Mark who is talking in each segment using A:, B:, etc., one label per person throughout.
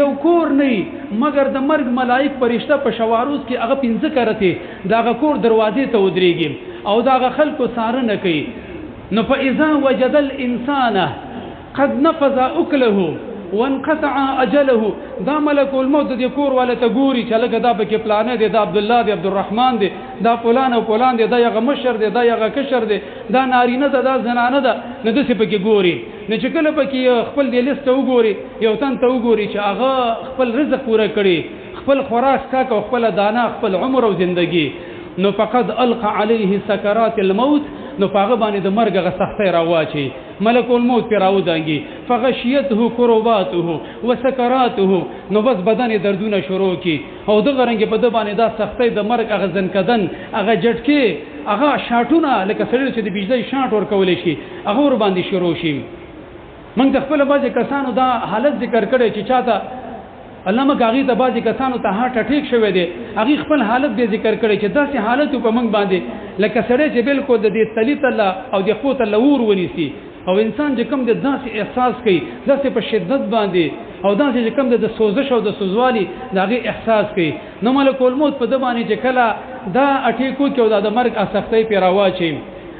A: یو کور نه مگر د مرګ ملائک فرشته په شواروز کې هغه پنځه کرته داغه کور دروازې ته ودرېږي او داغه خلکو سارنه کوي نو فاذا وجد الانسان قد نفذ اكله وانقطع اجله دا ملک الموت د کور ولا ته ګوري چې لکه دا بکې پلانې دی دا عبد الله دی عبدالرحمن دی دا فلان او فلان دی دا یغه مشر دی دا یغه کشر دی دا نارینه ده دا زنانه ده نه د څه پکې ګوري نه چې کله پکې خپل دی لیست وګوري یو تن ته وګوري چې هغه خپل رزق پوره کړي خپل خوراک کا او خپل دانا خپل عمر او زندگی نو فقد القى عليه سكرات الموت نو پاغه باندې د مرګ غ سختي راواچي ملک الموت پر راودانګي فغشيته كرباته وسكراته نو بس بدن دردونه شروع کی او د غرنګ په د باندې دا سختي د مرګ غ ځنکدن هغه جټکی هغه شاټونه لکه سړی چې د بجلی شاټ ور کول شي هغه ور باندې شروع شي من د خپل باز کسانو دا حالت ذکر کړي چې چاته علامه غاغي ته بازي کسانو ته هارت اٹیک شوه دي هغه خپل حالت به ذکر کړي چې داسې حالت په منګ باندې لکه سړی چې بالکل د دې تلیت الله او د قوت الله ور ونیسي او انسان چې کوم د داسې احساس کوي داسې په شدت باندې او داسې چې کوم د سوزش او د سوزوالي دغه احساس کوي نو ملک الموت په د باندې چې کله دا اٹیکو کې او د مرګ اسختۍ پیراواچي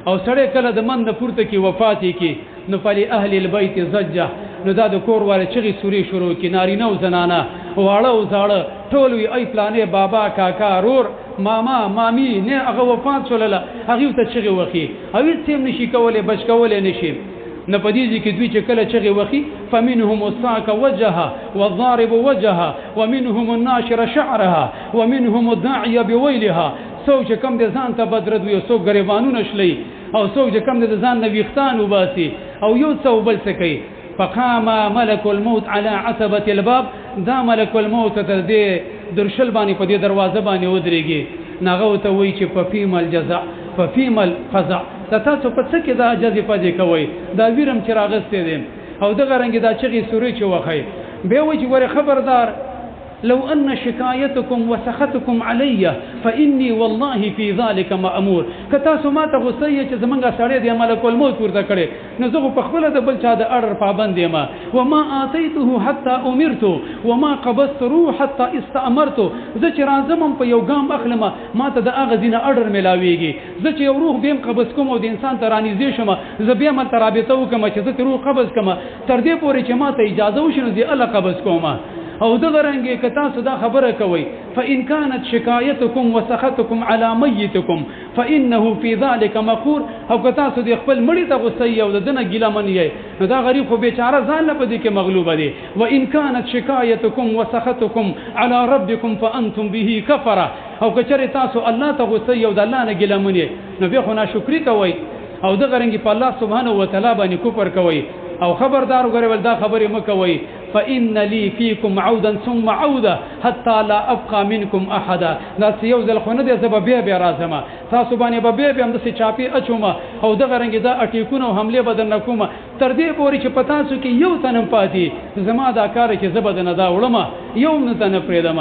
A: او سړی کله د من د پورته کې وفات کی نو فلی اهل البيت زجه نو دا د کور واره چغي سوري شروع کی نارینه او زنانه واړه او زاړه ټول وی ای پلانې بابا کاکا رور ماما مامي نه هغه وفات شولله هغه ته چغي وخی او هیڅ نشي کولای بچ کولای نشي نه پدې کې دوی چې کله چغي وخی فمنهم الساق وجهها والضارب وجهها ومنهم الناشر شعرها ومنهم الداعي بويلها سوچ کم د ځان ته بدرد وي سو غریبانو نشلي او سوچ کم د ځان نه ویختان وباسي او یو څو بل سکی فقام ملك الموت على عتبة الباب دا ملك الموت ته دې درشل باندې په دې دروازه باندې ودرېږي ناغه ته وی چې ففيم الجزاء ففيم الفزع تاسو په څه کې دا جزې پدې کوي دا ویرم چې راغستې دي او دغه رنګ دا چغي سوري چې وخی به وی چې ور خبردار لو أن شكايتكم وسختكم علي فإني والله في ذلك مأمور کتاسو ما ته غسیه چې زمونږه سړی دی ملک الموت ورته کړي نو زه په خپل د بل چا د اړر پابند یم وما آتيته حتى امرت وما قبضت روح حتى استأمرت زه چې راځم په یو ګام اخلم ما ته د اغه دینه اړر ملاويږي زه چې یو روح بیم قبض کوم او د انسان ته رانیږي شم زه بیا مل ترابطه وکم چې زه روح قبض کما تر دې پورې چې ما ته اجازه وشنه دی الله قبض کوم او دغه رنګ کتا صدا خبره کوي فإن كانت شكايتكم وسختكم على ميتكم فإنه في ذلك مقور او کتا صد خپل مړی ته غسیه او دنه ګیله منی نو دا غریب خو بیچاره ځان له پدې کې مغلوبه دي وإن كانت شكايتكم وسختكم على ربكم فأنتم به كفرة او کچره تاسو الله ته غسیه او د الله نه ګیله منی نو به خو ناشکری کوي او دغه رنګ په الله سبحانه وتعالى باندې کفر کوي او خبردار وګورئ دا خبره مکوي فإن لي فيكم عودا ثم عودا حتى لا أبقى منكم أحدا دا یو ځل خو نه دی زه به بیا راځم تاسو باندې به بیا هم داسې چاپې اچوم او دغه رنګې دا اټیکونه او حملې به درنه کوم تر دې پورې چې په تاسو کې یو تن هم پاتې زما دا کار چې زه به درنه دا وړم یو هم نه پرېږدم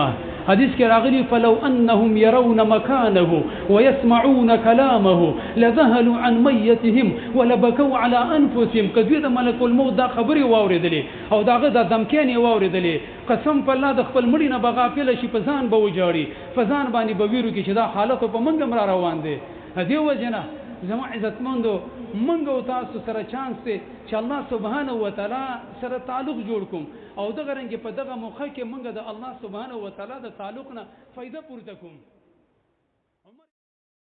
A: حدیث کې راغلی فلو انهم يرون مكانه ويسمعون كلامه لذهلوا عن ميتهم ولبكوا على انفسهم کدی د ملک الموت دا خبري واوریدلې او داغه د دمکانې واوریدلې قسم په الله د خپل مړی نه بغافل شي په ځان به وجاړي په ځان باندې به ویرو کې چې دا حالت په منګم را روان دي هدي وجنه زما عزتمندو منګو تاسو سره چانس ته چې الله سبحانه و تعالی سره تعلق جوړ کوم او دغه رنګ په دغه موخه کې منګه د الله سبحانه و تعالی د تعلق نه فائدہ پورته کوم